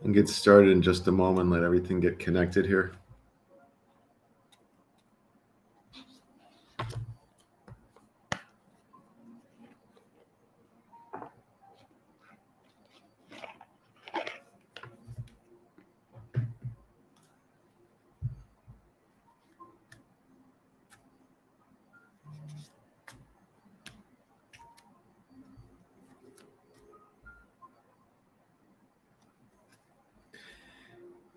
And get started in just a moment. Let everything get connected here.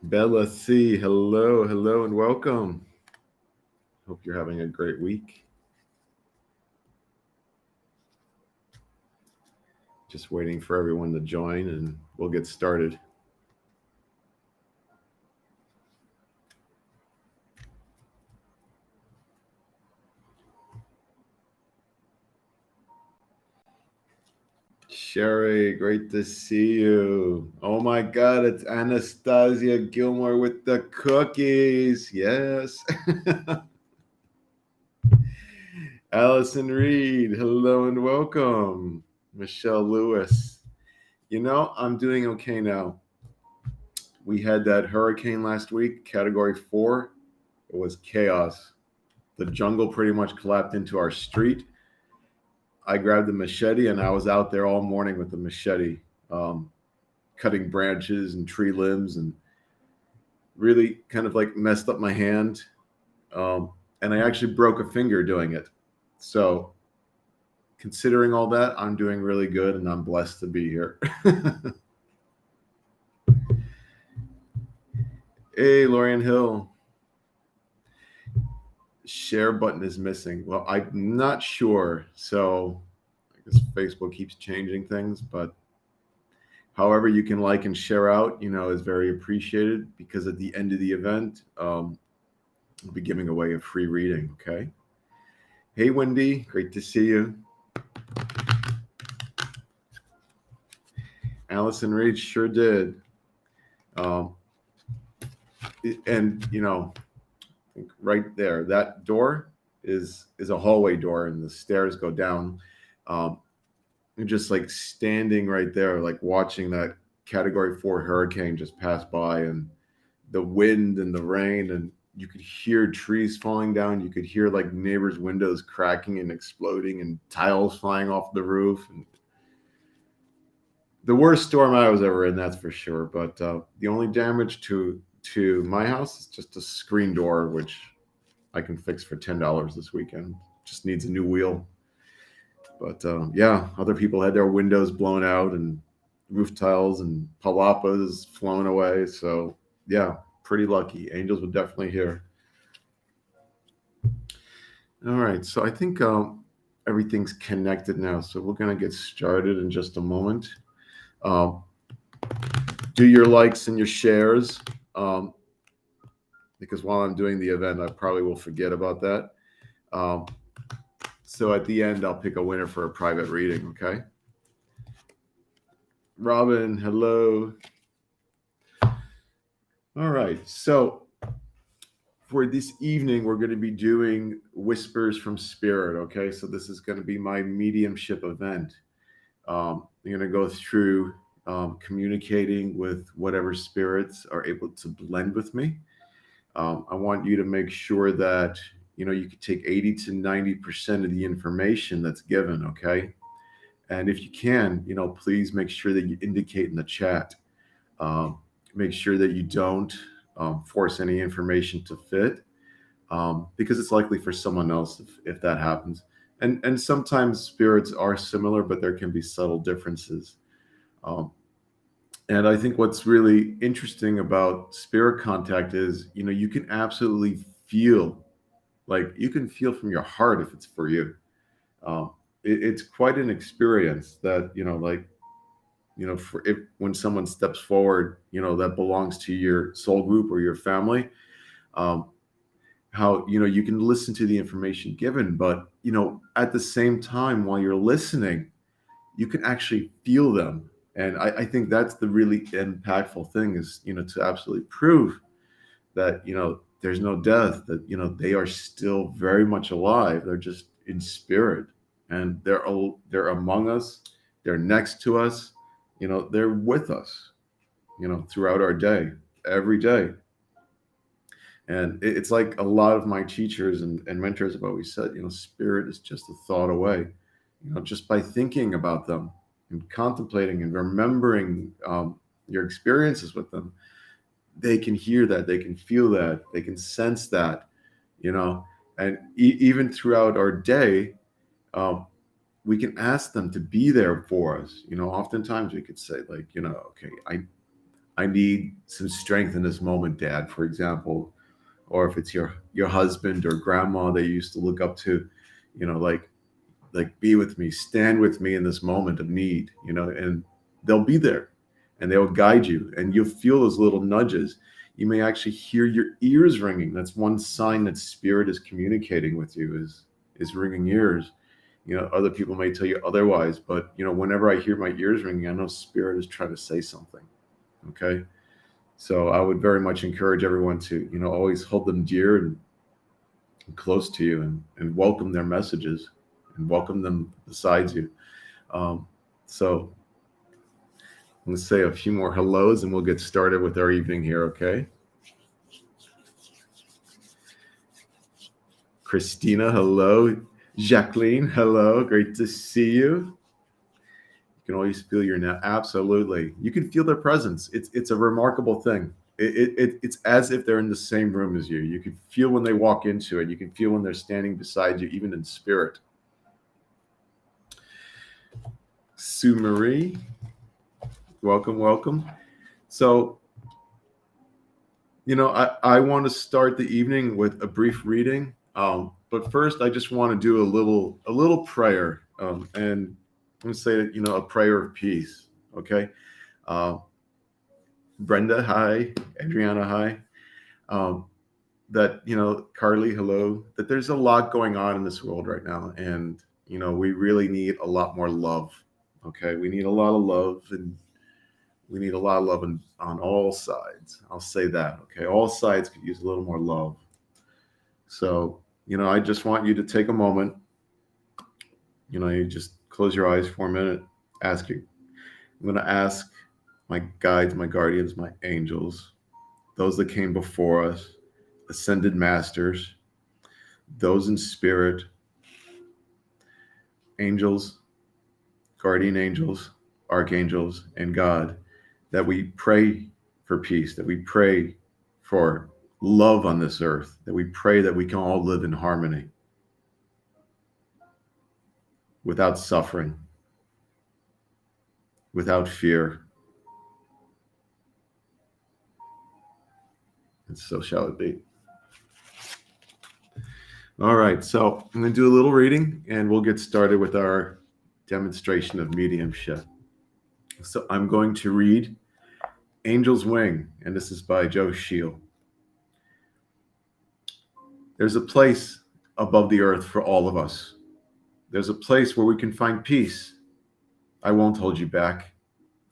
Bella C, hello, and welcome. Hope you're having a great week. Just waiting for everyone to join and we'll get started. Sherry, great to see you. Oh my God, it's Anastasia Gilmore with the cookies. Yes. Allison Reed, hello and welcome. Michelle Lewis. I'm doing okay now. We had that hurricane last week, category 4. It was chaos. The jungle pretty much collapsed into our street. I grabbed the machete and I was out there all morning with the machete, cutting branches and tree limbs, and really kind of like messed up my hand. And I actually broke a finger doing it. So, considering all that, I'm doing really good and I'm blessed to be here. Hey, Lorian Hill. Share button is missing. Well, I'm not sure. So I guess Facebook keeps changing things, but however you can like and share out, is very appreciated, because at the end of the event, I'll be giving away a free reading. Okay. Hey, Wendy, great to see you. Allison Reed sure did. And right there, that door is a hallway door, and the stairs go down. And just like standing right there, like watching that category 4 hurricane just pass by, and the wind and the rain, and you could hear trees falling down. You could hear like neighbors' windows cracking and exploding, and tiles flying off the roof. And the worst storm I was ever in, that's for sure. But the only damage to my house is just a screen door, which I can fix for $10 this weekend. Just needs a new wheel. But yeah, other people had their windows blown out and roof tiles and palapas flown away. So yeah, pretty lucky. Angels were definitely here. All right, so I think everything's connected now. So we're gonna get started in just a moment. Do your likes and your shares, because while I'm doing the event, I probably will forget about that. So at the end, I'll pick a winner for a private reading, okay? Robin, hello. All right, so for this evening, we're going to be doing Whispers from Spirit, okay? So this is going to be my mediumship event. I'm going to go through communicating with whatever spirits are able to blend with me. I want you to make sure that you can take 80 to 90% of the information that's given, okay? And if you can, please make sure that you indicate in the chat. Make sure that you don't force any information to fit, because it's likely for someone else if that happens. And sometimes spirits are similar, but there can be subtle differences. And I think what's really interesting about spirit contact is, you can absolutely feel, like you can feel from your heart if it's for you. It's quite an experience that, for if when someone steps forward, that belongs to your soul group or your family, how, you can listen to the information given, but, at the same time, while you're listening, you can actually feel them. And I think that's the really impactful thing is, to absolutely prove that, there's no death, that, they are still very much alive. They're just in spirit, and they're among us. They're next to us. They're with us. throughout our day, every day. And it's like a lot of my teachers and mentors have always said, spirit is just a thought away. Just by thinking about them and contemplating and remembering your experiences with them, they can hear that, they can feel that, they can sense that, and even throughout our day, um, we can ask them to be there for us. Oftentimes we could say, like, okay, I need some strength in this moment, Dad, for example. Or if it's your husband or grandma that you used to look up to, like be with me, stand with me in this moment of need, and they'll be there and they'll guide you, and you'll feel those little nudges. You may actually hear your ears ringing. That's one sign that spirit is communicating with you, is ringing ears. Other people may tell you otherwise, but whenever I hear my ears ringing, I know spirit is trying to say something. Okay. So I would very much encourage everyone to, always hold them dear and close to you, and welcome their messages and welcome them beside you. So let's say a few more hellos and we'll get started with our evening here, okay? Christina, hello. Jacqueline, hello. Great to see you. You can always feel your now. Absolutely. You can feel their presence. It's a remarkable thing. It's as if they're in the same room as you. You can feel when they walk into it. You can feel when they're standing beside you, even in spirit. Sue Marie, welcome, welcome. So, I want to start the evening with a brief reading. But first, I just want to do a little prayer, and I'm going to say, a prayer of peace. Okay. Brenda, hi. Adriana, hi. That, Carly, hello. That there's a lot going on in this world right now, and we really need a lot more love. Okay, we need a lot of love, and we need a lot of love on all sides. I'll say that. Okay, all sides could use a little more love. So, I just want you to take a moment. You just close your eyes for a minute. I'm going to ask my guides, my guardians, my angels, those that came before us, ascended masters, those in spirit, angels, guardian angels, archangels, and God, that we pray for peace, that we pray for love on this earth, that we pray that we can all live in harmony without suffering, without fear. And so shall it be. All right, so I'm going to do a little reading and we'll get started with our demonstration of mediumship. So I'm going to read Angel's Wing, and this is by Joe Shield. There's a place above the earth for all of us. There's a place where we can find peace. I won't hold you back.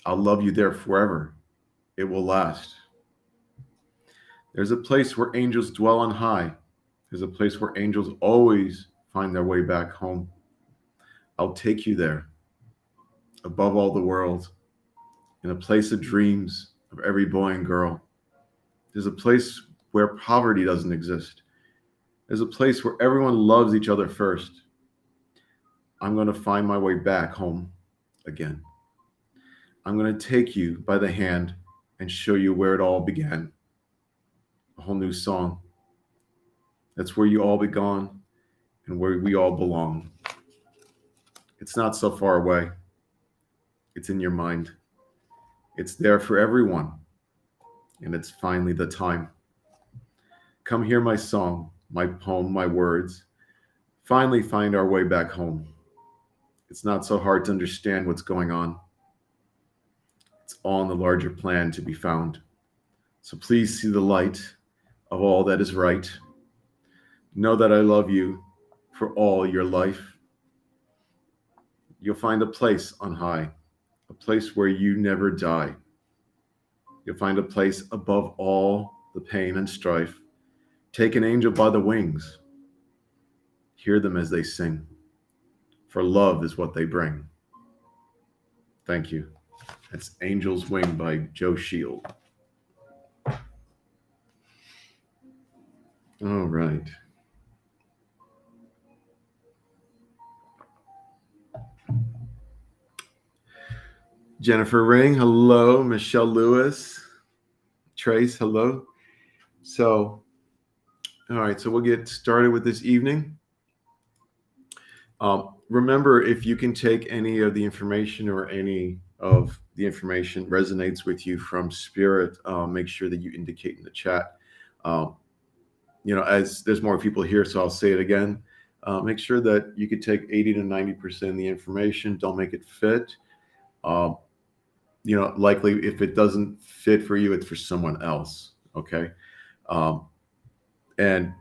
I'll love you there forever. It will last. There's a place where angels dwell on high. There's a place where angels always find their way back home. I'll take you there, above all the world, in a place of dreams of every boy and girl. There's a place where poverty doesn't exist. There's a place where everyone loves each other first. I'm going to find my way back home again. I'm going to take you by the hand and show you where it all began. A whole new song. That's where you all began and where we all belong. It's not so far away. It's in your mind. It's there for everyone. And it's finally the time. Come hear my song, my poem, my words. Finally find our way back home. It's not so hard to understand what's going on. It's all in the larger plan to be found. So please see the light of all that is right. Know that I love you for all your life. You'll find a place on high, a place where you never die. You'll find a place above all the pain and strife. Take an angel by the wings. Hear them as they sing, for love is what they bring. Thank you. That's Angel's Wing by Joe Shield. All right. Jennifer Ring, hello. Michelle Lewis. Trace, hello. So, all right, so we'll get started with this evening. Remember, if you can take any of the information or any of the information resonates with you from spirit, make sure that you indicate in the chat. As there's more people here, so I'll say it again. Make sure that you could take 80 to 90% of the information. Don't make it fit. Likely if it doesn't fit for you, it's for someone else. Okay. And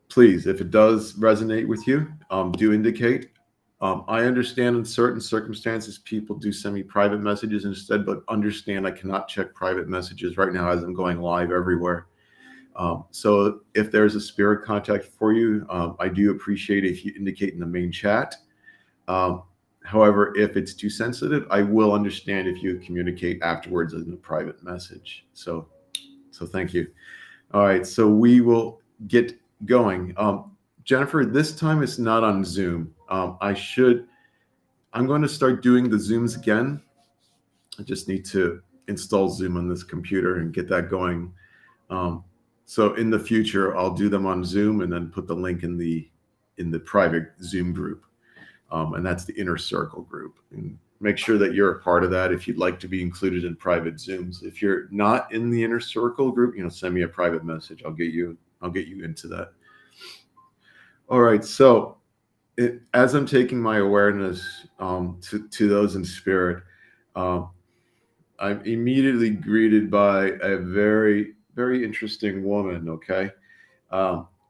please, if it does resonate with you, do indicate. I understand in certain circumstances, people do send me private messages instead, but understand I cannot check private messages right now as I'm going live everywhere. So if there's a spirit contact for you, I do appreciate it if you indicate in the main chat. However, if it's too sensitive, I will understand if you communicate afterwards in a private message. So thank you. All right, so we will get going. Jennifer, this time it's not on Zoom. I'm going to start doing the Zooms again. I just need to install Zoom on this computer and get that going. So in the future, I'll do them on Zoom and then put the link in the private Zoom group. And that's the Inner Circle group. And make sure that you're a part of that if you'd like to be included in private Zooms. If you're not in the Inner Circle group, send me a private message. I'll get you into that. All right. So as I'm taking my awareness to those in spirit, I'm immediately greeted by a very, very interesting woman. Okay.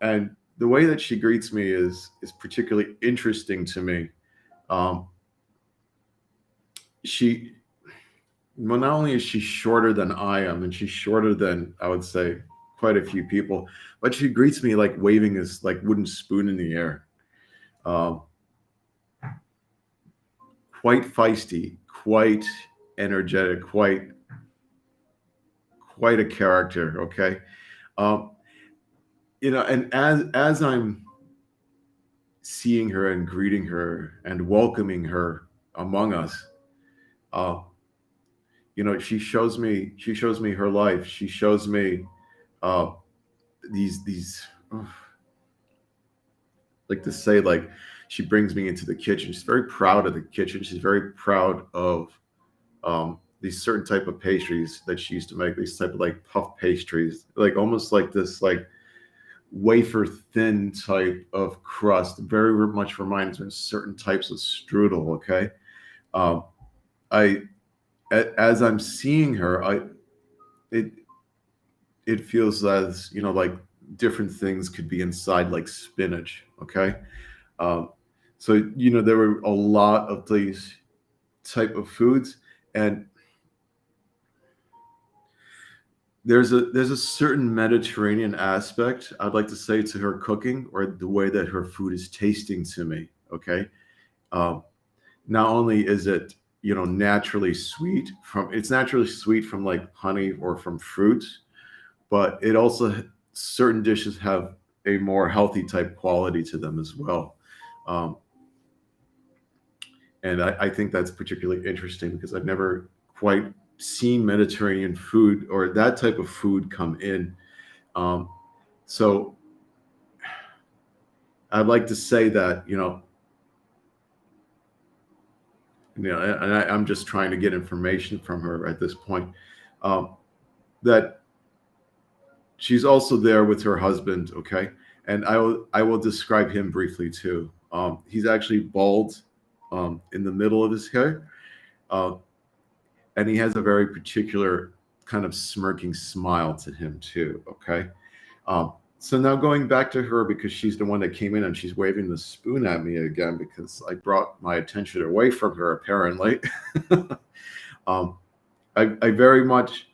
And the way that she greets me is particularly interesting to me. Not only is she shorter than I am, and she's shorter than, I would say, quite a few people, but she greets me like waving this like wooden spoon in the air. Quite feisty, quite energetic, quite a character. Okay. And as I'm seeing her and greeting her and welcoming her among us, she shows me her life. She shows me these like to say, like, she brings me into the kitchen. She's very proud of the kitchen. She's very proud of these certain type of pastries that she used to make, these type of like puff pastries, like almost like this like wafer thin type of crust, very much reminds me of certain types of strudel. Okay. As I'm seeing her, it feels as, like different things could be inside, like spinach. Okay. So, there were a lot of these type of foods, and there's a certain Mediterranean aspect I'd like to say to her cooking, or the way that her food is tasting to me. Okay. Not only is it, naturally sweet from like honey or from fruits, but it also, certain dishes have a more healthy type quality to them as well. And I think that's particularly interesting because I've never quite seen Mediterranean food or that type of food come in. So I'd like to say that, and I'm just trying to get information from her at this point, that she's also there with her husband. Okay. And I will describe him briefly too. He's actually bald in the middle of his hair. And he has a very particular kind of smirking smile to him too. Okay. So now going back to her, because she's the one that came in and she's waving the spoon at me again because I brought my attention away from her apparently. I very much,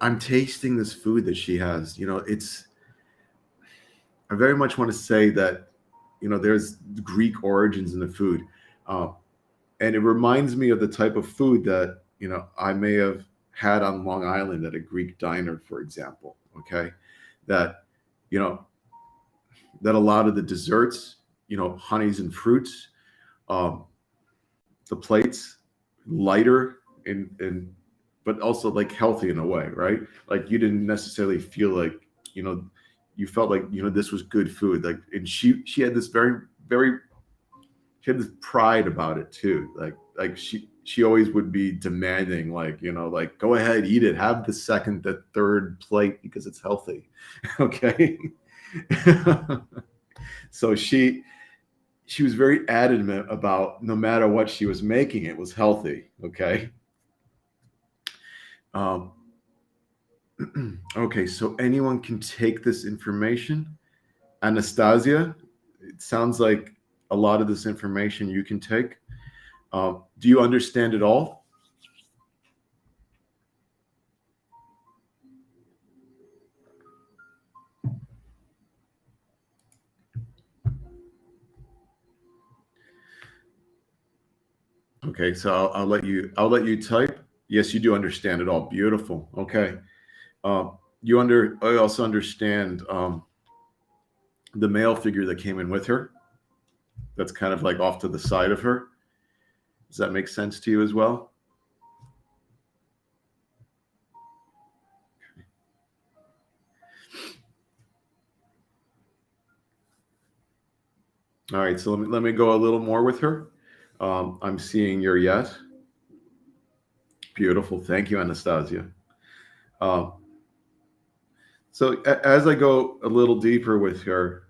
I'm tasting this food that she has. I very much want to say that, there's Greek origins in the food. Uh, and it reminds me of the type of food that I may have had on Long Island at a Greek diner, for example. Okay, that you know that a lot of the desserts, honeys and fruits, um, the plates, lighter and but also like healthy in a way, right? Like you didn't necessarily feel like you know you felt like this was good food. Like, and she had this very she had this pride about it too. Like she always would be demanding, like, like, go ahead, eat it, have the second, the third plate because it's healthy. Okay. So she was very adamant about no matter what she was making, it was healthy. Okay. Um, okay, so anyone can take this information. Anastasia, it sounds like a lot of this information you can take. Do you understand it all? Okay, so I'll let you type. Yes, you do understand it all. Beautiful. Okay. I also understand the male figure that came in with her. That's kind of like off to the side of her. Does that make sense to you as well? All right, so let me go a little more with her. I'm seeing your yes. Beautiful. Thank you, Anastasia. Um, so as I go a little deeper with her,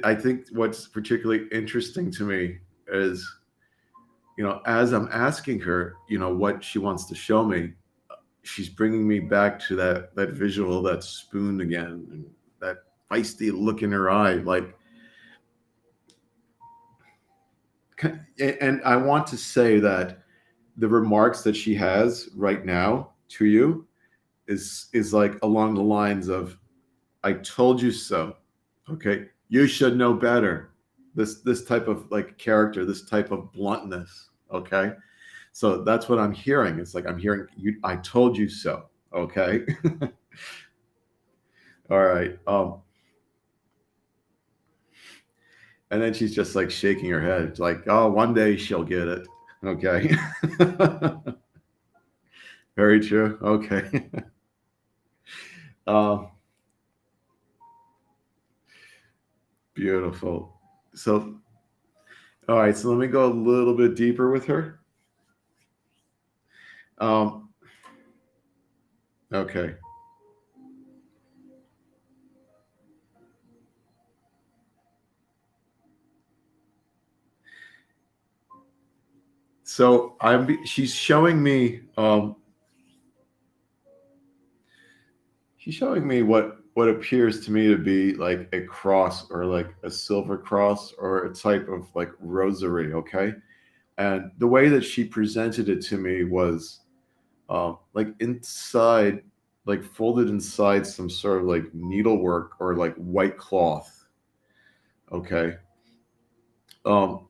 I think what's particularly interesting to me is, as I'm asking her, what she wants to show me, she's bringing me back to that visual, that spoon again, and that feisty look in her eye, like. And I want to say that the remarks that she has right now to you is like along the lines of, "I told you so." Okay, you should know better. This type of like character, this type of bluntness. Okay, so that's what I'm hearing. It's like I'm hearing you. I told you so. Okay. All right. And then she's just like shaking her head. It's like, oh, one day she'll get it. Okay. Very true. Okay. Um, Beautiful. So, all right. So let me go a little bit deeper with her. Um, okay. So she's showing me what appears to me to be like a cross or like a silver cross or a type of like rosary. Okay. And the way that she presented it to me was like inside, like folded inside some sort of like needlework or like white cloth. Okay. Um,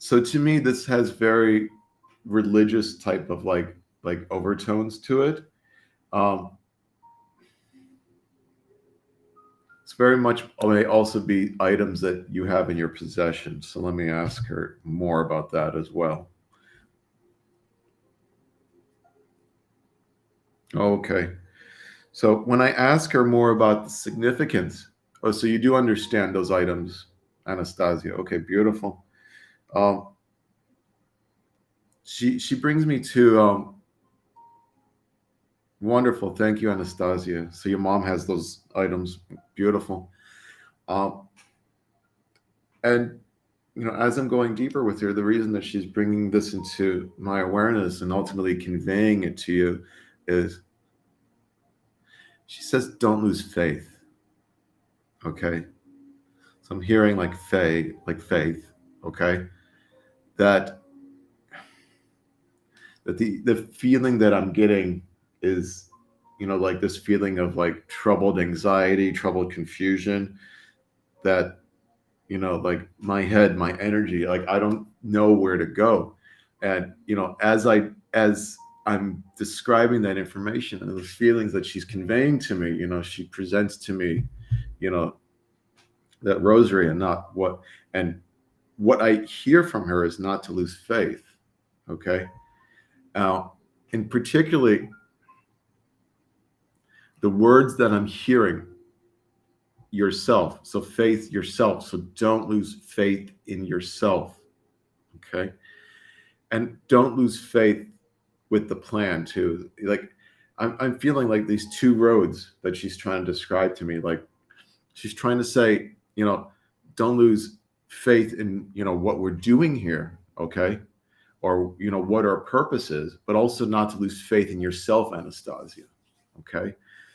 so to me, this has very religious type of like overtones to it. Um, it's very much may also be items that you have in your possession. So let me ask her more about that as well. Okay. So when I ask her more about the significance, oh, so you do understand those items, Anastasia. Okay, beautiful. Um, she brings me to wonderful. Thank you, Anastasia. So your mom has those items. Beautiful. Um, and as I'm going deeper with her, the reason that she's bringing this into my awareness and ultimately conveying it to you is she says, "Don't lose faith." Okay, so I'm hearing like faith. Okay, that the feeling that I'm getting is, like this feeling of like troubled anxiety, troubled confusion. that, like my head, my energy, like I don't know where to go. And, as I'm describing that information and those feelings that she's conveying to me, she presents to me, you know, that rosary, and not what I hear from her is not to lose faith. Okay. Now, in particularly, the words that I'm hearing, yourself. So faith yourself. So don't lose faith in yourself. Okay. And don't lose faith with the plan too. Like I'm feeling like these two roads that she's trying to describe to me. Like she's trying to say, don't lose faith in, what we're doing here. Okay. Or, what our purpose is, but also not to lose faith in yourself, Anastasia. Okay.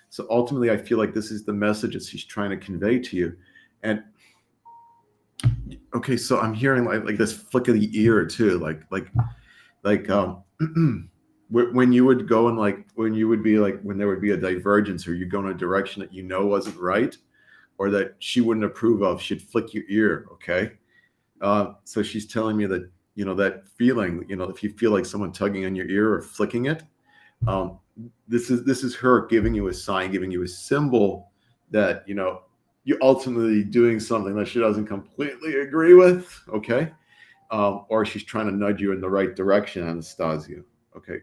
So ultimately, I feel like this is the message that she's trying to convey to you. And okay, so I'm hearing like this flick of the ear too, like when you would go and like when you would be like when there would be a divergence, or you go in a direction that wasn't right, or that she wouldn't approve of, she'd flick your ear. Okay. So she's telling me that, that feeling, if you feel like someone tugging on your ear or flicking it, um, this is her giving you a sign, giving you a symbol that, you're ultimately doing something that she doesn't completely agree with. Okay. Or she's trying to nudge you in the right direction, Anastasia. Okay.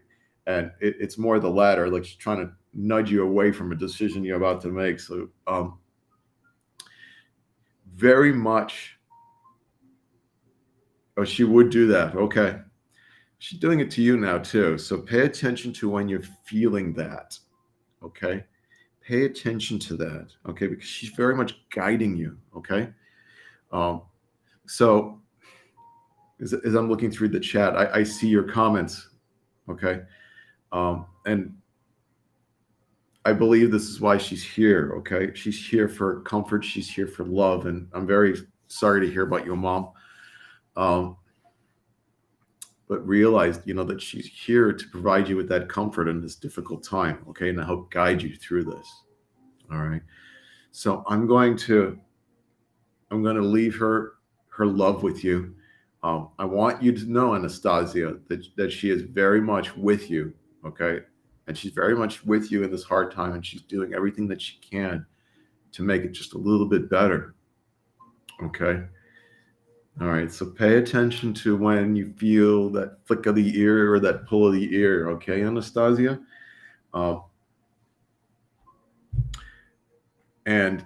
And it's more the latter, like she's trying to nudge you away from a decision you're about to make. So very much. Oh, she would do that. Okay. She's doing it to you now too. So pay attention to when you're feeling that. Okay. Pay attention to that. Okay. Because she's very much guiding you. Okay. Um, so as I'm looking through the chat, I see your comments. Okay. And I believe this is why she's here. Okay. She's here for comfort. She's here for love. And I'm very sorry to hear about your mom. But realize, that she's here to provide you with that comfort in this difficult time. Okay. And to help guide you through this. All right. So I'm going to leave her love with you. I want you to know, Anastasia, that she is very much with you. Okay. And she's very much with you in this hard time, and she's doing everything that she can to make it just a little bit better. Okay. All right. So pay attention to when you feel that flick of the ear or that pull of the ear. Okay, Anastasia? Uh, and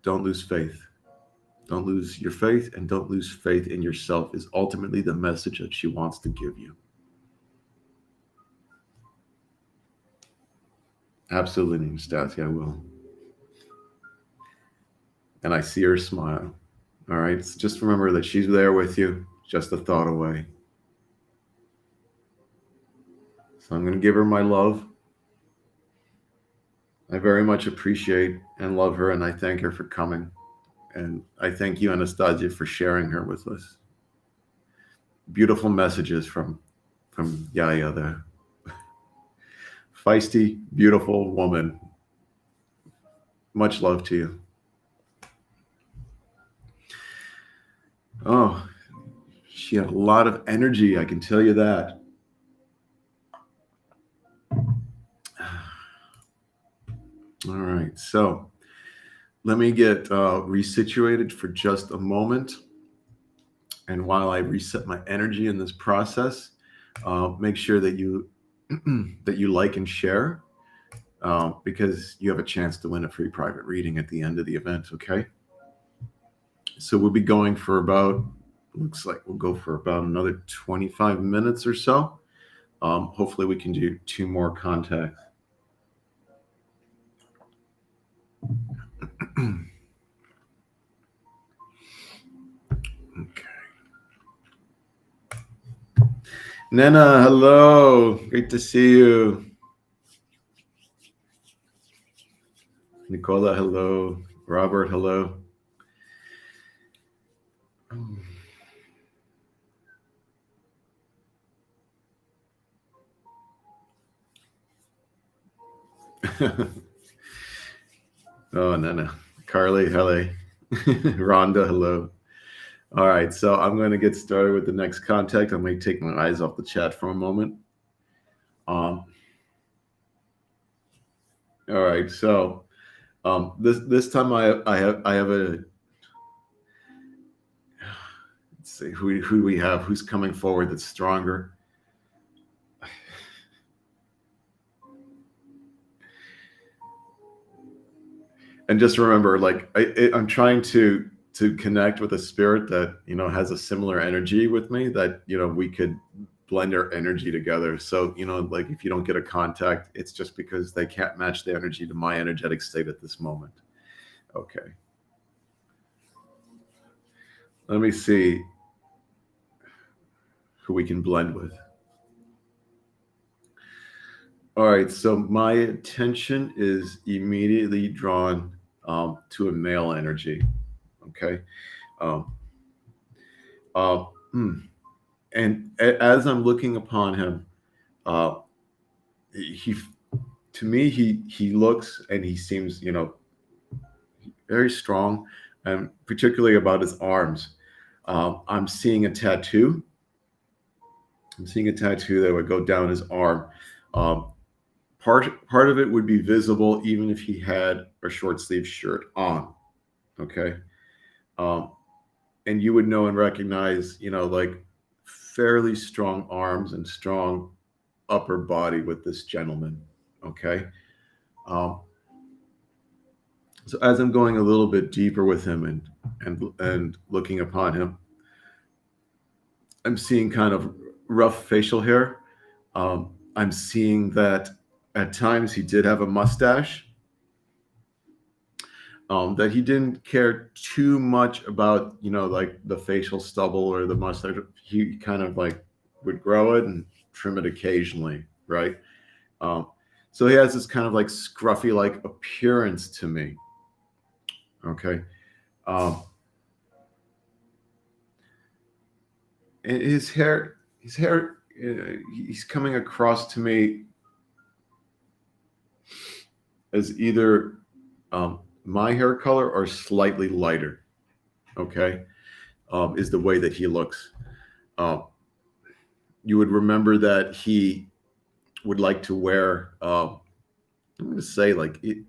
don't lose faith. Don't lose your faith, and don't lose faith in yourself is ultimately the message that she wants to give you. Absolutely, Anastasia, I will. And I see her smile. All right. So just remember that she's there with you, just a thought away. So I'm going to give her my love. I very much appreciate and love her, and I thank her for coming. And I thank you, Anastasia, for sharing her with us. Beautiful messages from Yaya there. Feisty, beautiful woman. Much love to you. Oh, she had a lot of energy, I can tell you that. All right, so let me get resituated for just a moment. And while I reset my energy in this process, make sure that you that you like and share, because you have a chance to win a free private reading at the end of the event. Okay. So we'll be going for about, looks like we'll go for about another 25 minutes or so. Hopefully we can do 2 more contacts. Okay. Nena, hello. Great to see you. Nicola, hello. Robert, hello. Oh, Nana, Carly, hello. Rhonda, hello. All right, so I'm going to get started with the next contact. I may take my eyes off the chat for a moment. All right, so this time I have a, let's see who we have, who's coming forward that's stronger. And just remember, like I'm trying to connect with a spirit that has a similar energy with me, that we could blend our energy together. So like if you don't get a contact, it's just because they can't match the energy to my energetic state at this moment. Okay. Let me see who we can blend with. All right, so my attention is immediately drawn to a male energy. Okay. And as I'm looking upon him, he to me he looks and he seems very strong, and particularly about his arms. I'm seeing a tattoo. I'm seeing a tattoo that would go down his arm. Part of it would be visible even if he had a short sleeve shirt on. Okay. And you would know and recognize, like fairly strong arms and strong upper body with this gentleman. Okay. So as I'm going a little bit deeper with him and looking upon him, I'm seeing kind of rough facial hair. I'm seeing that at times he did have a mustache. That he didn't care too much about, like the facial stubble or the mustache. He kind of like would grow it and trim it occasionally, right? So he has this kind of like scruffy like appearance to me. Okay. And his hair, he's coming across to me as either my hair color or slightly lighter. Okay. Is the way that he looks. You would remember that he would like to wear, I'm going to say like, it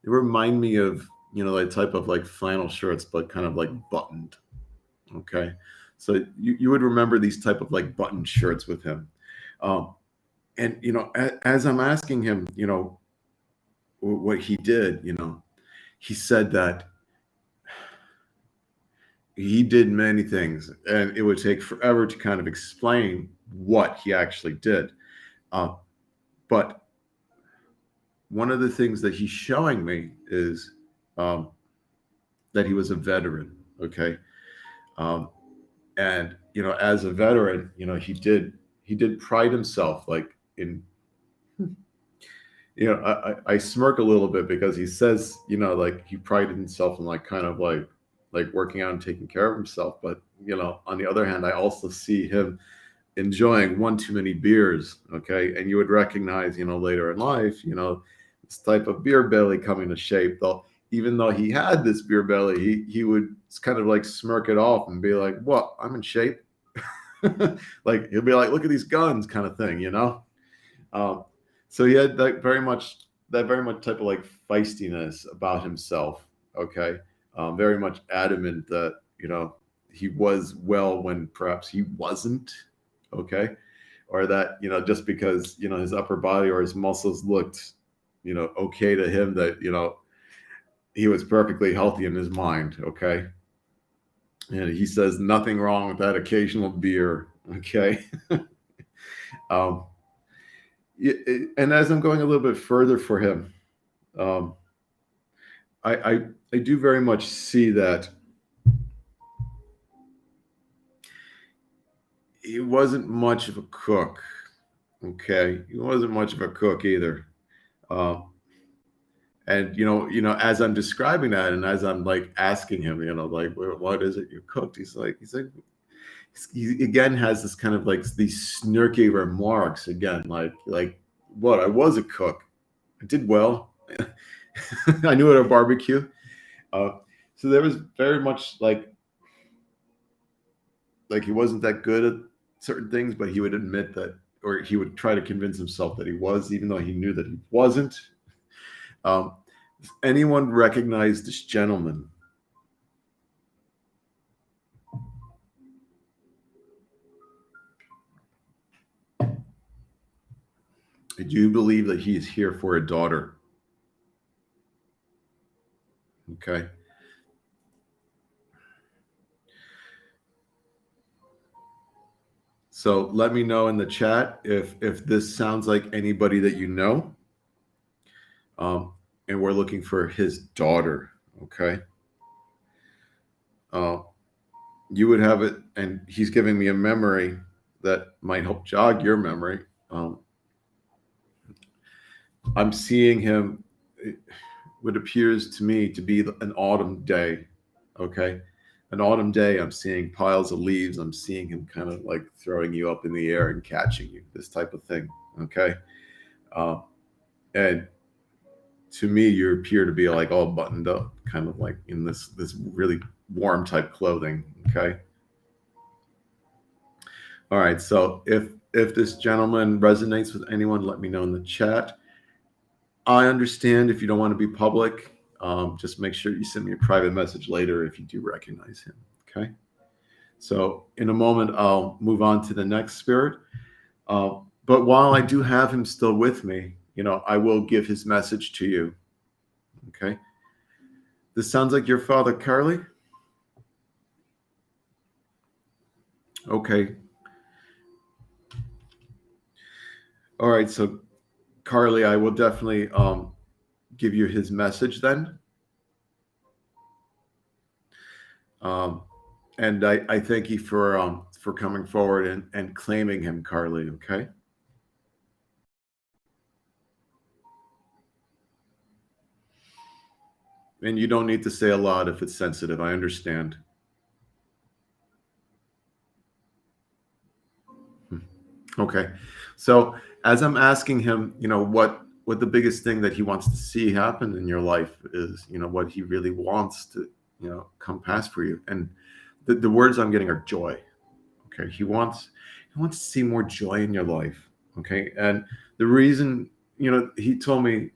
remind me of, that type of like flannel shirts, but kind of like buttoned. Okay. So you would remember these type of like buttoned shirts with him. And, as I'm asking him, what he did, he said that he did many things and it would take forever to kind of explain what he actually did. But one of the things that he's showing me is that he was a veteran. Okay. And, as a veteran, he did pride himself like in, I smirk a little bit because he says, like he prided himself in like kind of like working out and taking care of himself. But, on the other hand, I also see him enjoying one too many beers. Okay. And you would recognize, later in life, this type of beer belly coming to shape, though, even though he had this beer belly, he would kind of like smirk it off and be like, what, I'm in shape. Like he'll be like, look at these guns kind of thing, so he had that very much type of like feistiness about himself. Okay. Very much adamant that, he was well when perhaps he wasn't. Okay. Or that, just because, his upper body or his muscles looked, okay to him, that, he was perfectly healthy in his mind. Okay. And he says nothing wrong with that occasional beer. Okay. And as I'm going a little bit further for him, I do very much see that he wasn't much of a cook. Okay. He wasn't much of a cook either. And as I'm describing that, and as I'm like asking him, like, what is it you cooked? He's like, he again has this kind of like these snarky remarks again, like what? I was a cook. I did well. I knew how to barbecue. Uh, so there was very much like he wasn't that good at certain things, but he would admit that, or he would try to convince himself that he was, even though he knew that he wasn't. Um, does anyone recognize this gentleman? I do believe that he is here for a daughter. Okay. So let me know in the chat if this sounds like anybody that you know. Um, and we're looking for his daughter. Okay. Uh, you would have it, and he's giving me a memory that might help jog your memory. Um, I'm seeing him, what appears to me to be an autumn day. Okay. An autumn day, I'm seeing piles of leaves. I'm seeing him kind of like throwing you up in the air and catching you, this type of thing. Okay. Uh, and to me, you appear to be like all buttoned up, kind of like in this really warm type clothing. Okay. All right. So if this gentleman resonates with anyone, let me know in the chat. I understand if you don't want to be public. Just make sure you send me a private message later if you do recognize him. Okay. So in a moment, I'll move on to the next spirit. But while I do have him still with me, I will give his message to you. Okay. This sounds like your father, Carly. Okay. All right. So, Carly, I will definitely give you his message then. And I thank you for coming forward and claiming him, Carly. Okay. And you don't need to say a lot if it's sensitive. I understand. Okay. So as I'm asking him, what the biggest thing that he wants to see happen in your life is, what he really wants to, come past for you. And the words I'm getting are joy. Okay. He wants to see more joy in your life. Okay. And the reason, he told me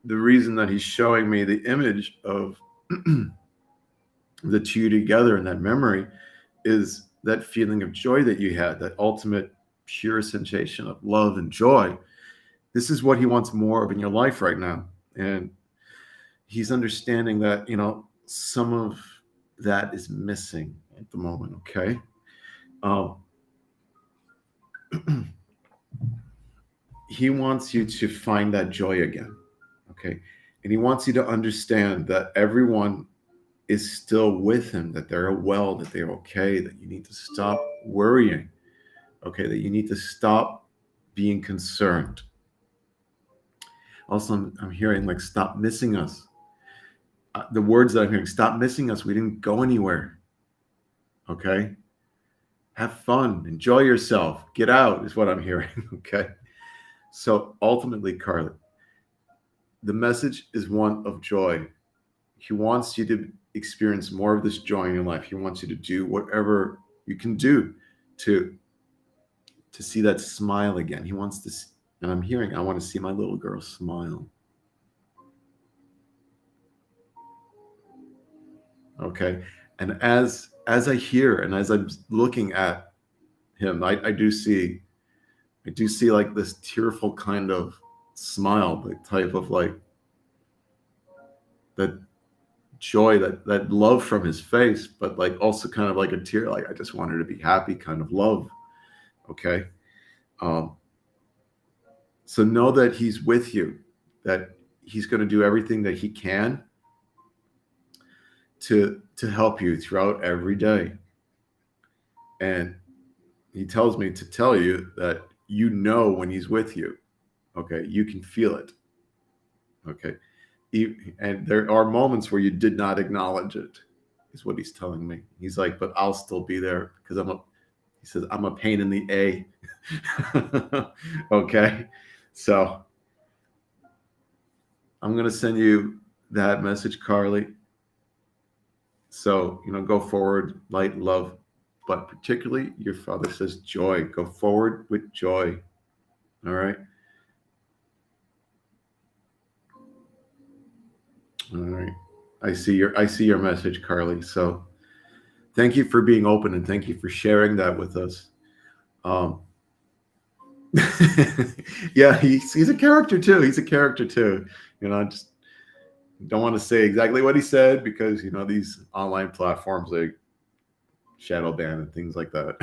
the reason that he's showing me the image of the two together in that memory is that feeling of joy that you had, that ultimate pure sensation of love and joy. This is what he wants more of in your life right now. And he's understanding that, some of that is missing at the moment. Okay. Um, he wants you to find that joy again. Okay. And he wants you to understand that everyone is still with him, that they're well, that they're okay, that you need to stop worrying. Okay. That you need to stop being concerned. Also, I'm hearing like, stop missing us. The words that I'm hearing, stop missing us. We didn't go anywhere. Okay. Have fun. Enjoy yourself. Get out is what I'm hearing. Okay. So ultimately, Carly, the message is one of joy. He wants you to experience more of this joy in your life. He wants you to do whatever you can do to see that smile again. He wants to, and I'm hearing, I want to see my little girl smile. Okay. And as I hear and as I'm looking at him, I do see like this tearful kind of smile, the type of like that joy, that love from his face, but like also kind of like a tear, like I just want her to be happy kind of love. Okay. Um, so know that he's with you, that he's going to do everything that he can to help you throughout every day. And he tells me to tell you that when he's with you. Okay. You can feel it. Okay. And there are moments where you did not acknowledge it, is what he's telling me. He's like, but I'll still be there because he says, I'm a pain in the A. Okay. So I'm going to send you that message, Carly. So, go forward, light, love, but particularly your father says joy. Go forward with joy. All right. All right. I see your message, Carly. So thank you for being open and thank you for sharing that with us. Um, yeah, he's a character too. He's a character too. I just don't want to say exactly what he said because these online platforms like shadow ban and things like that.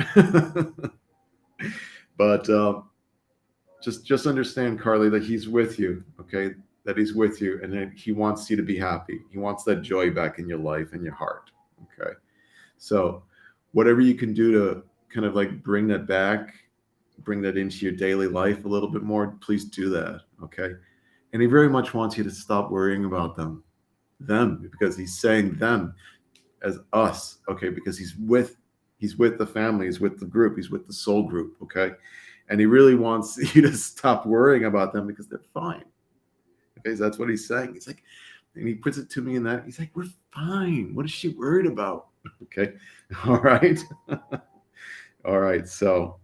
But just understand, Carly, that he's with you. Okay, that he's with you, and that he wants you to be happy. He wants that joy back in your life and your heart. Okay, so whatever you can do to kind of like bring that back, bring that into your daily life a little bit more, please do that. Okay, and he very much wants you to stop worrying about them, because he's saying them as us. Okay, because he's with the family, he's with the group, he's with the soul group. Okay, and he really wants you to stop worrying about them because they're fine. Okay, so that's what he's saying. He's like, and he puts it to me in that he's like, we're fine. What is she worried about? Okay, all right, all right. So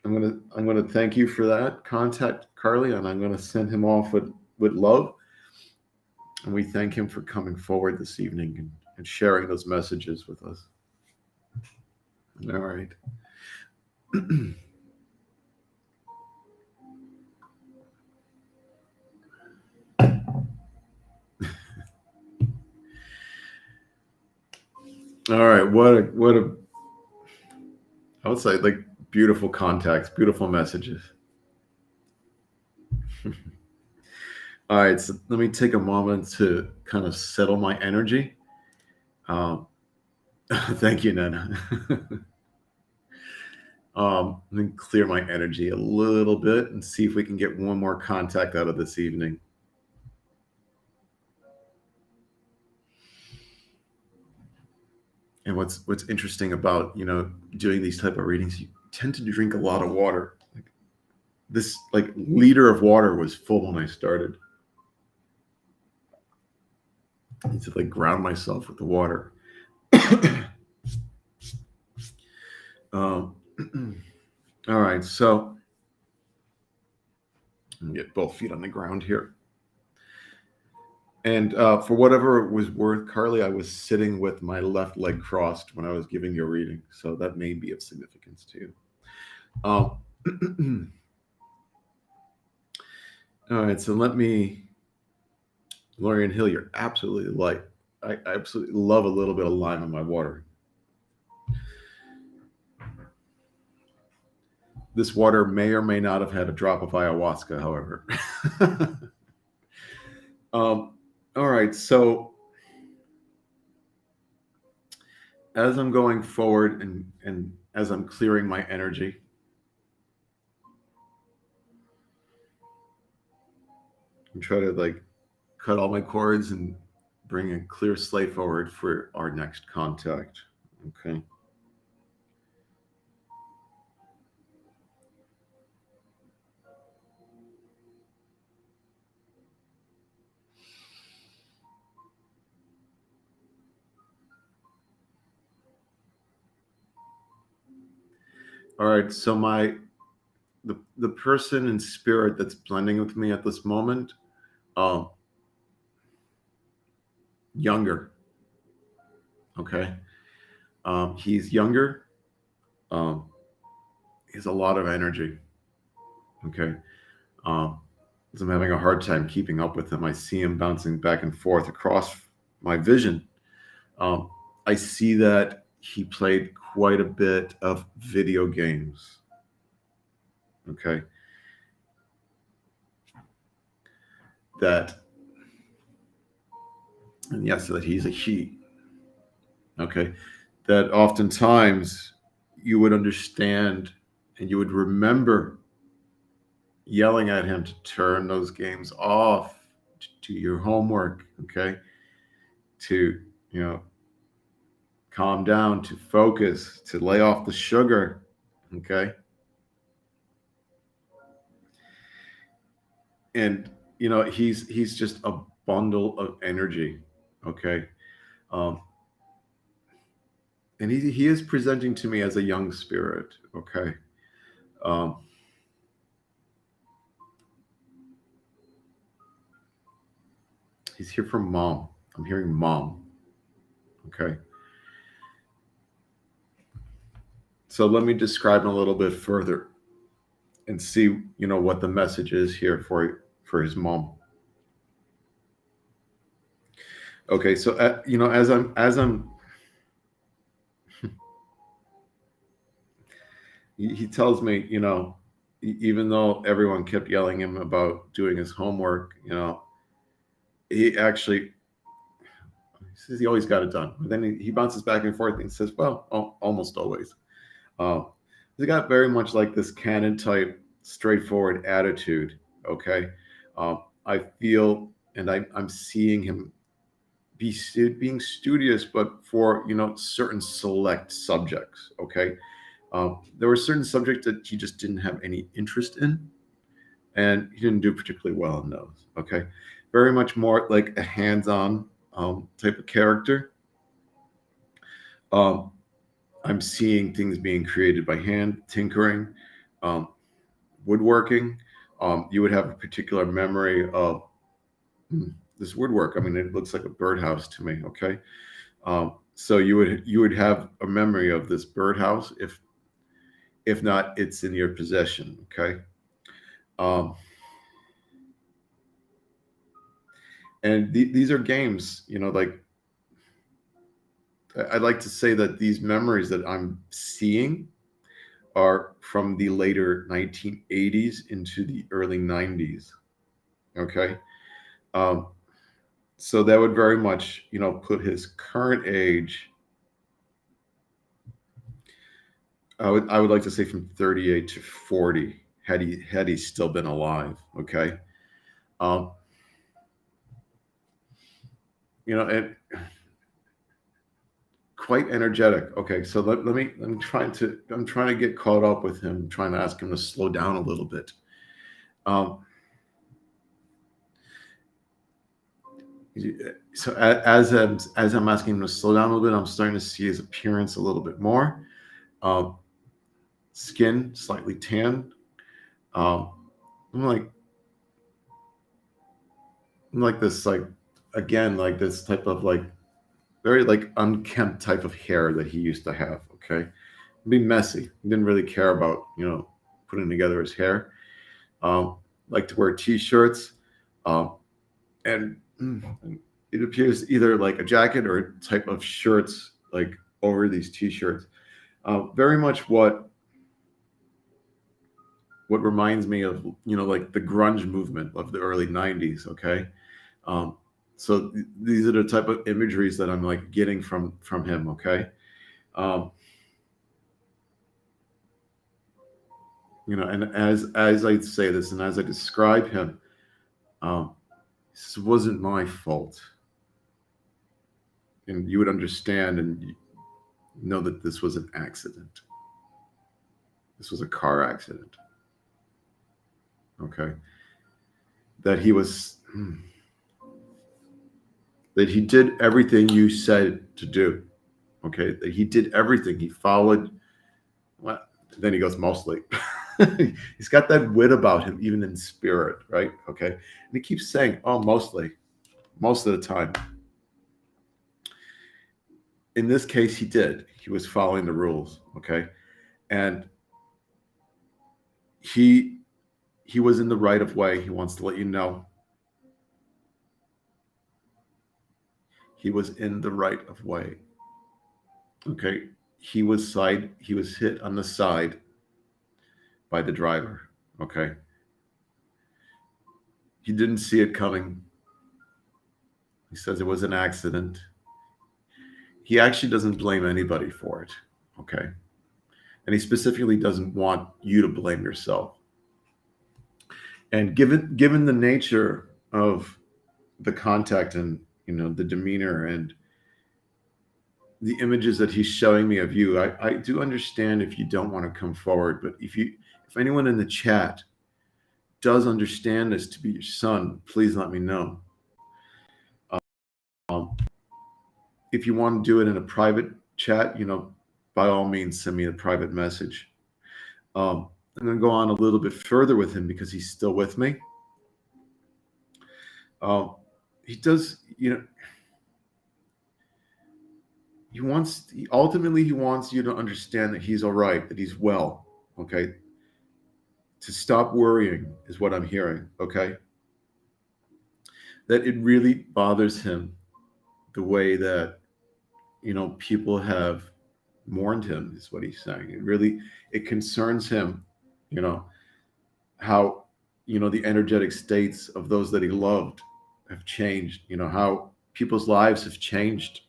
I'm gonna thank you for that. Contact Carly, and I'm gonna send him off with love. And we thank him for coming forward this evening and sharing those messages with us. All right. All right. What a I would say like beautiful contacts, beautiful messages. All right. So let me take a moment to kind of settle my energy. Um, thank you, Nana. Let me clear my energy a little bit and see if we can get one more contact out of this evening. And what's interesting about doing these type of readings, you tend to drink a lot of water. Like this, like liter of water was full when I started. I need to like ground myself with the water. um, all right, so I'm gonna get both feet on the ground here. And for whatever it was worth, Carly, I was sitting with my left leg crossed when I was giving you a reading, so that may be of significance to you. All right, so Lorian Hill, you're absolutely right. I absolutely love a little bit of lime in my water. This water may or may not have had a drop of ayahuasca, however. All right, so as I'm going forward and as I'm clearing my energy, and try to like cut all my cords and bring a clear slate forward for our next contact. Okay. All right. So the person in spirit that's blending with me at this moment, um, younger. Okay. He's younger. Um, he has a lot of energy. Okay. Um, as I'm having a hard time keeping up with him, I see him bouncing back and forth across my vision. Um, I see that he played quite a bit of video games. Okay. That, and yes, that he's a he. Okay. That oftentimes you would understand and you would remember yelling at him to turn those games off, to do your homework. Okay. To, you know, calm down, to focus, to lay off the sugar. Okay. And he's just a bundle of energy. Okay. Um, and he is presenting to me as a young spirit. Okay. Um, he's here for mom. I'm hearing mom. Okay. So let me describe him a little bit further and see, what the message is here for his mom. Okay. So, as I'm, he tells me, even though everyone kept yelling him about doing his homework, he actually he says he always got it done. But then he bounces back and forth and says, well, almost always. Uh, he's got very much like this canon type, straightforward attitude. Okay. I feel and I'm seeing him being studious, but for, certain select subjects. Okay. There were certain subjects that he just didn't have any interest in, and he didn't do particularly well in those. Okay. Very much more like a hands-on type of character. Um, I'm seeing things being created by hand, tinkering, um, woodworking. You would have a particular memory of this woodwork. I mean, it looks like a birdhouse to me. Okay, so you would have a memory of this birdhouse. If not, it's in your possession. Okay, um, and these are games. Like I'd like to say that these memories that I'm seeing are from the later 1980s into the early 90s. Okay. Um, so that would very much, put his current age, I would like to say from 38 to 40, had he still been alive. Okay. Um, and quite energetic. Okay. So let me, I'm trying to get caught up with him, trying to ask him to slow down a little bit. Um, so as I'm asking him to slow down a little bit, I'm starting to see his appearance a little bit more. Um, Skin slightly tan. Um, I'm like this, like again, like this type of like very like unkempt type of hair that he used to have. Okay, be messy. He didn't really care about putting together his hair. Um, like to wear t-shirts, um, and it appears either like a jacket or a type of shirts like over these t-shirts. Very much what reminds me of like the grunge movement of the early 90s. Okay. um, so these are the type of imageries that I'm like getting from him. Okay. um, and as I say this and as I describe him, um, this wasn't my fault, and you would understand and know that this was an accident. This was a car accident. Okay. That he was that he did everything you said to do. Okay. That he did everything. He followed. Well, then he goes mostly. He's got that wit about him, even in spirit, right? Okay. And he keeps saying, oh, mostly, most of the time. In this case, he did. He was following the rules. Okay. And he he was in the right of way. He wants to let you know he was in the right of way. Okay. He was hit on the side by the driver. Okay. He didn't see it coming. He says it was an accident. He actually doesn't blame anybody for it. Okay. And he specifically doesn't want you to blame yourself. And given the nature of the contact and the demeanor and the images that he's showing me of you, I do understand if you don't want to come forward. But if anyone in the chat does understand this to be your son, please let me know. Um, if you want to do it in a private chat, by all means, send me a private message. I'm going to go on a little bit further with him because he's still with me. Um, he does, ultimately he wants you to understand that he's all right, that he's well. Okay. To stop worrying is what I'm hearing. Okay. That it really bothers him the way that, people have mourned him is what he's saying. It concerns him, you know, how, the energetic states of those that he loved have changed, how people's lives have changed,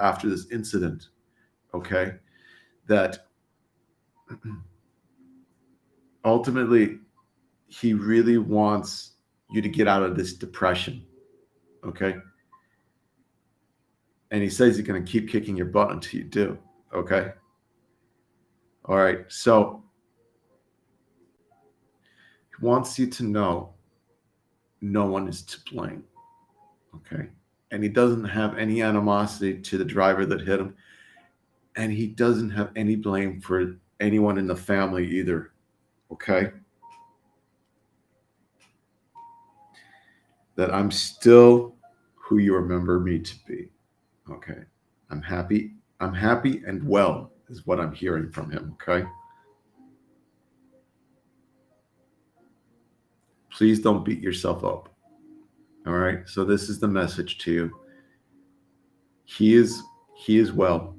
after this incident. Okay. That ultimately he really wants you to get out of this depression. Okay. And he says he's going to keep kicking your butt until you do. Okay. All right. So he wants you to know no one is to blame. Okay. And he doesn't have any animosity to the driver that hit him. And he doesn't have any blame for anyone in the family either. Okay. That I'm still who you remember me to be. Okay. I'm happy. I'm happy and well, is what I'm hearing from him. Okay. Please don't beat yourself up. All right. So this is the message to you. He is well.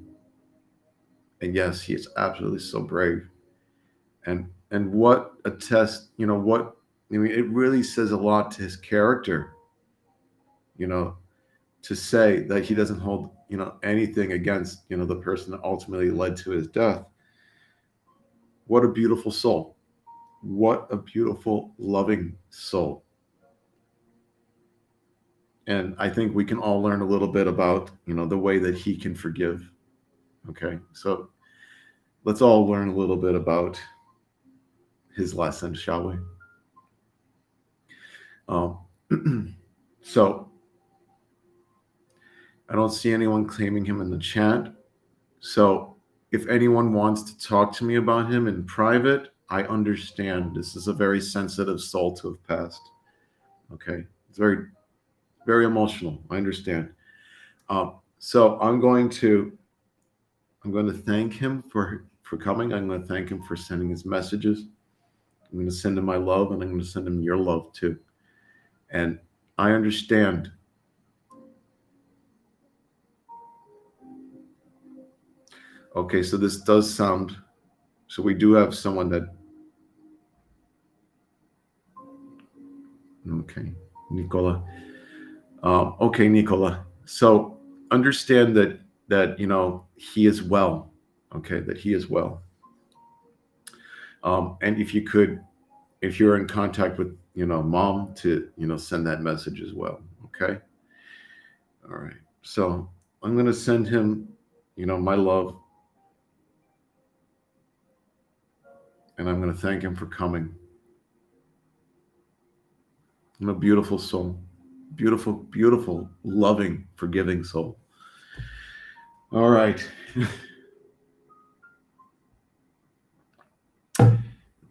And yes, he is absolutely so brave. And what a test, it really says a lot to his character, you know, to say that he doesn't hold, anything against, the person that ultimately led to his death. What a beautiful soul. What a beautiful, loving soul. And I think we can all learn a little bit about, the way that he can forgive. Okay. So let's all learn a little bit about his lesson, shall we? So I don't see anyone claiming him in the chat. So if anyone wants to talk to me about him in private, I understand. This is a very sensitive soul to have passed. Okay. It's very, very emotional. I understand. So I'm going to thank him for coming. I'm going to thank him for sending his messages. I'm going to send him my love, and I'm going to send him your love too. And I understand. Okay, so this does sound, so we do have someone that, okay, Nicola. Okay, Nicola. So understand that he is well. Okay, that he is well. And if you're in contact with mom, to send that message as well. Okay. All right. So I'm gonna send him my love, and I'm gonna thank him for coming. I'm a beautiful soul, beautiful, beautiful, loving, forgiving soul. All right.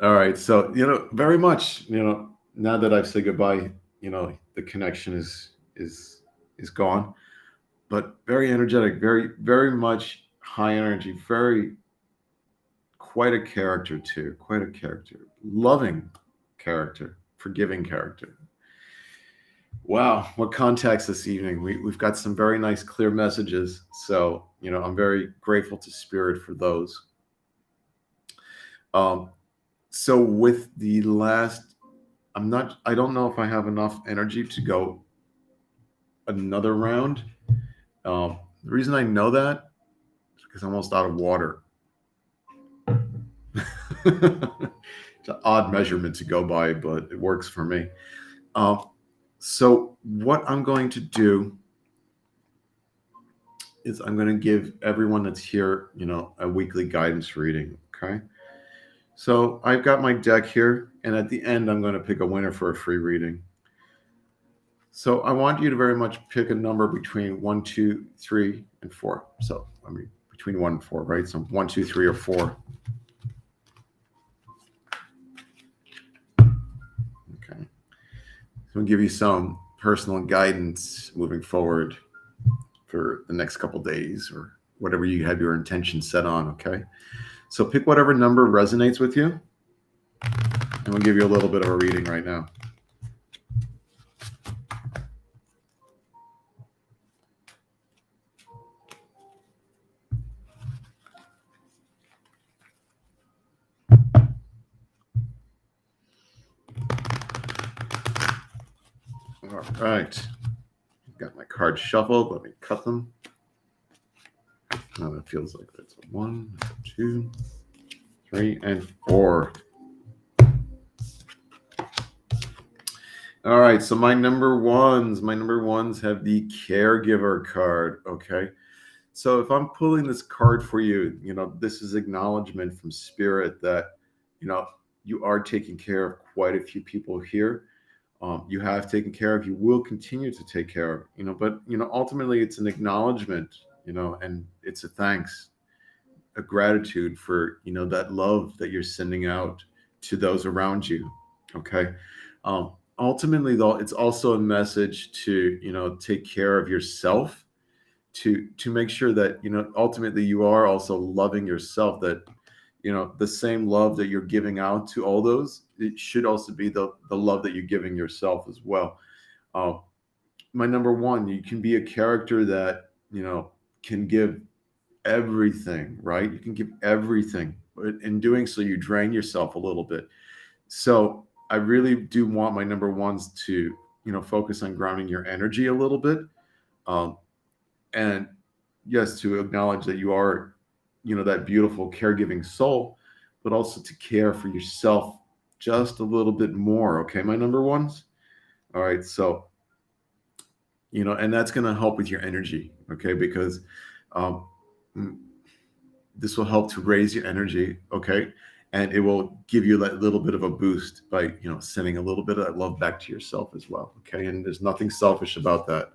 All right. So, very much, now that I've said goodbye, the connection is gone, but very energetic, very, very much high energy, quite a character too, quite a character, loving character, forgiving character. Wow, what contacts this evening. We've got some very nice, clear messages. So, I'm very grateful to Spirit for those. So with the last, I don't know if I have enough energy to go another round. The reason I know that is because I'm almost out of water. It's an odd measurement to go by, but it works for me. So what I'm going to do is I'm going to give everyone that's here, a weekly guidance reading. Okay. So I've got my deck here, and at the end, I'm going to pick a winner for a free reading. So I want you to very much pick a number between 1, 2, 3, and 4. So I mean between 1 and 4, right? So 1, 2, 3, or 4. Okay. So I'll give you some personal guidance moving forward for the next couple days or whatever you have your intention set on. Okay. So pick whatever number resonates with you, and we'll give you a little bit of a reading right now. All right. Got my cards shuffled. Let me cut them. Now that feels like that's a 1, 2, 3, and 4. All right. So my number ones have the caregiver card. Okay. So if I'm pulling this card for you, this is acknowledgement from spirit that, you know, you are taking care of quite a few people here. You have taken care of, you will continue to take care of, but, ultimately it's an acknowledgement, and it's a thanks, a gratitude for, that love that you're sending out to those around you. Okay. Ultimately though, it's also a message to, take care of yourself, to make sure that, ultimately you are also loving yourself, that, the same love that you're giving out to all those, it should also be the love that you're giving yourself as well. uh, my number one, you can be a character that, can give everything, right? You can give everything, but in doing so you drain yourself a little bit. So I really do want my number ones to, focus on grounding your energy a little bit. um, and yes, to acknowledge that you are, that beautiful caregiving soul, but also to care for yourself just a little bit more. Okay, my number ones. All right. So, and that's going to help with your energy. Okay. Because um, mm, this will help to raise your energy. Okay. And it will give you that little bit of a boost by, sending a little bit of that love back to yourself as well. Okay. And there's nothing selfish about that.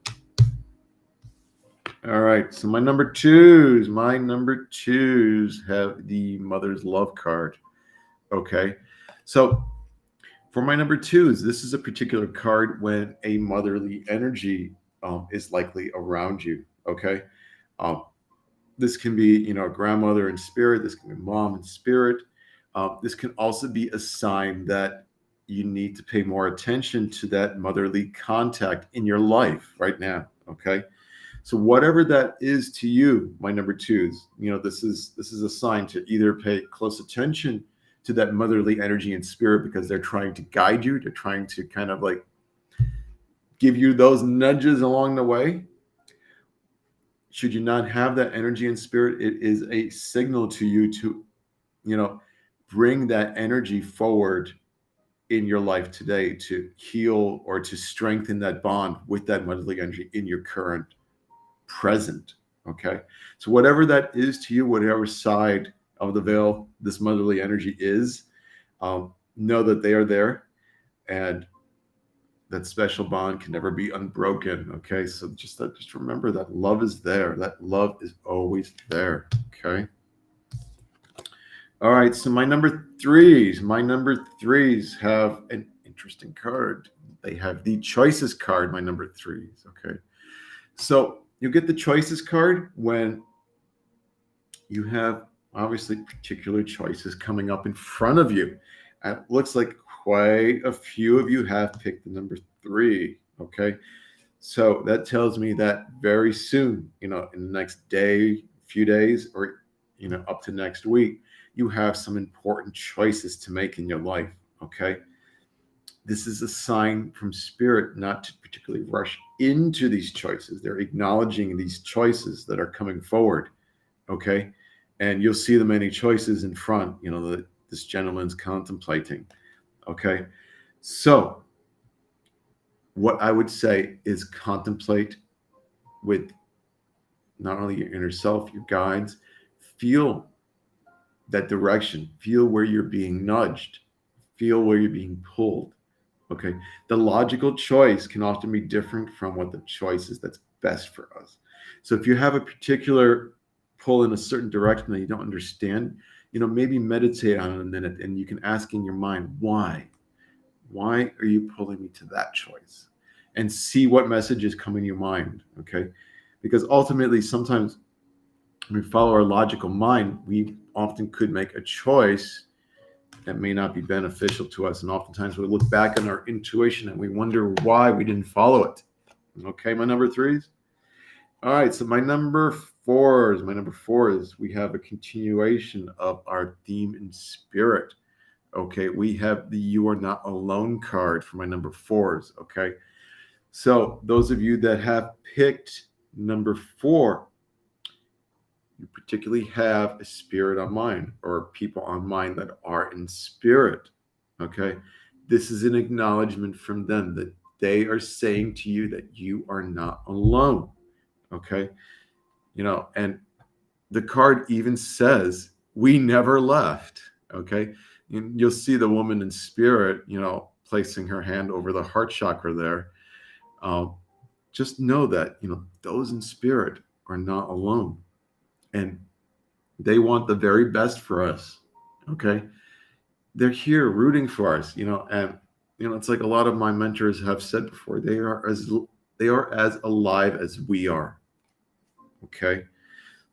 All right. So my number twos have the mother's love card. Okay. So for my number twos, this is a particular card when a motherly energy is likely around you. Okay. Um, this can be, a grandmother in spirit. This can be mom in spirit. This can also be a sign that you need to pay more attention to that motherly contact in your life right now. Okay. So whatever that is to you, my number twos, this is a sign to either pay close attention to that motherly energy and spirit, because they're trying to guide you. They're trying to kind of like give you those nudges along the way. Should you not have that energy and spirit, it is a signal to you to, bring that energy forward in your life today, to heal or to strengthen that bond with that motherly energy in your current present. Okay. So whatever that is to you, whatever side of the veil this motherly energy is, know that they are there, and that special bond can never be unbroken. Okay. So just remember that love is there. That love is always there. Okay. All right. So my number threes have an interesting card. They have the choices card, my number threes. Okay. So you get the choices card when you have obviously particular choices coming up in front of you. And it looks like quite a few of you have picked the number 3. Okay. So that tells me that very soon, in the next day, few days, or, up to next week, you have some important choices to make in your life. Okay. This is a sign from spirit not to particularly rush into these choices. They're acknowledging these choices that are coming forward. Okay. And you'll see the many choices in front, that this gentleman's contemplating. Okay. So what I would say is contemplate with not only your inner self, your guides, feel that direction, feel where you're being nudged, feel where you're being pulled. Okay. The logical choice can often be different from what the choice is that's best for us. So if you have a particular pull in a certain direction that you don't understand, maybe meditate on it a minute and you can ask in your mind, why? Why are you pulling me to that choice? And see what messages come in your mind. Okay. Because ultimately, sometimes when we follow our logical mind, we often could make a choice that may not be beneficial to us. And oftentimes we look back on our intuition and we wonder why we didn't follow it. Okay, my number threes. All right, so my number four is we have a continuation of our theme in spirit. Okay, we have the You Are Not Alone card for my number fours. Okay, so those of you that have picked number four, you particularly have a spirit on mind or people on mind that are in spirit. Okay, this is an acknowledgement from them that they are saying to you that you are not alone. Okay, and the card even says we never left. Okay, you'll see the woman in spirit, placing her hand over the heart chakra there. Just know that those in spirit are not alone, and they want the very best for us. Okay, they're here rooting for us. And it's like a lot of my mentors have said before. They are as alive as we are. Okay.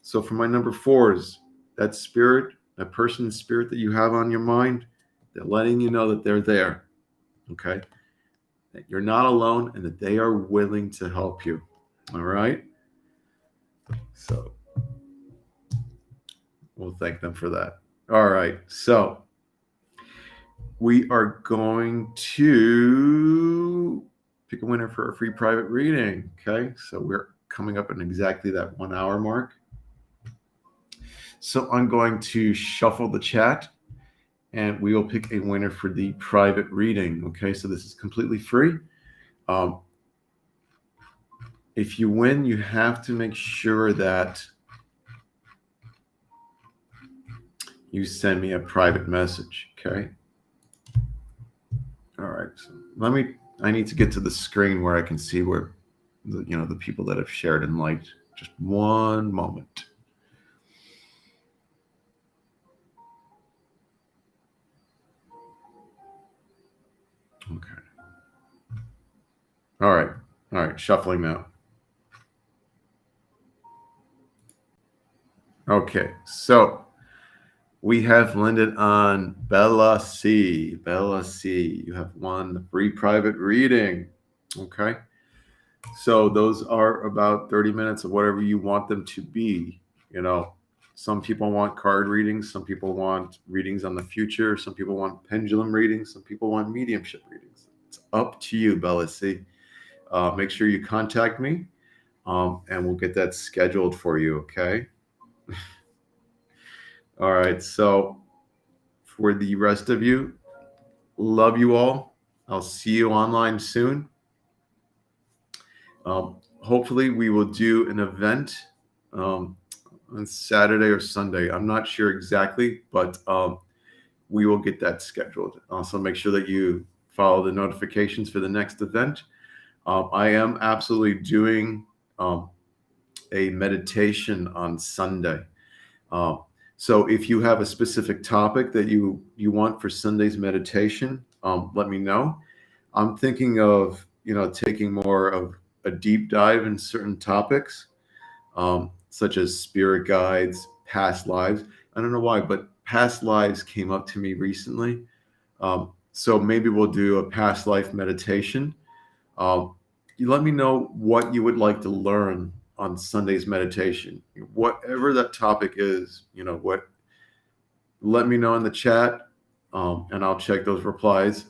So for my number fours, that spirit, that person's spirit that you have on your mind, they're letting you know that they're there. Okay. That you're not alone and that they are willing to help you. All right. So we'll thank them for that. All right. So we are going to pick a winner for a free private reading. Okay. So we're coming up in exactly that 1 hour mark. So I'm going to shuffle the chat and we will pick a winner for the private reading. Okay, so this is completely free. If you win, you have to make sure that you send me a private message. Okay. All right. So I need to get to the screen where I can see where the people that have shared and liked. Just one moment. Okay. All right. Shuffling now. Okay. So we have landed on Bella C. Bella C. You have won the free private reading. Okay. So those are about 30 minutes of whatever you want them to be. Some people want card readings. Some people want readings on the future. Some people want pendulum readings. Some people want mediumship readings. It's up to you, Bella C. Make sure you contact me and we'll get that scheduled for you. Okay. All right. So for the rest of you, love you all. I'll see you online soon. Hopefully we will do an event on Saturday or Sunday. I'm not sure exactly, but we will get that scheduled. Also, make sure that you follow the notifications for the next event. I am absolutely doing a meditation on Sunday. So if you have a specific topic that you want for Sunday's meditation, let me know. I'm thinking of taking more of a deep dive in certain topics, such as spirit guides, past lives. I don't know why, but past lives came up to me recently. So maybe we'll do a past life meditation. You let me know what you would like to learn on Sunday's meditation, whatever that topic is. Let me know in the chat, and I'll check those replies.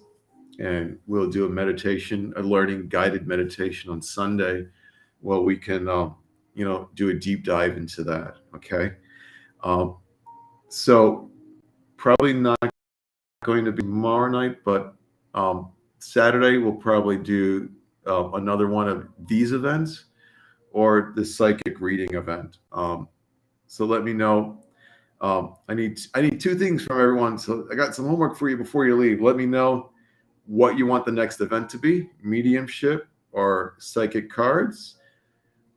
And we'll do a learning guided meditation on Sunday. Well, we can, do a deep dive into that. Okay. So probably not going to be tomorrow night, but Saturday we'll probably do another one of these events or the psychic reading event. So let me know. I need two things from everyone. So I got some homework for you before you leave. Let me know what you want the next event to be, mediumship or psychic cards,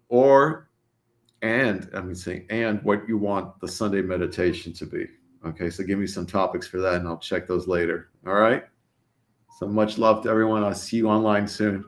or and I'm saying and what you want the Sunday meditation to be. Okay, so give me some topics for that and I'll check those later. All right. So much love to everyone. I'll see you online soon.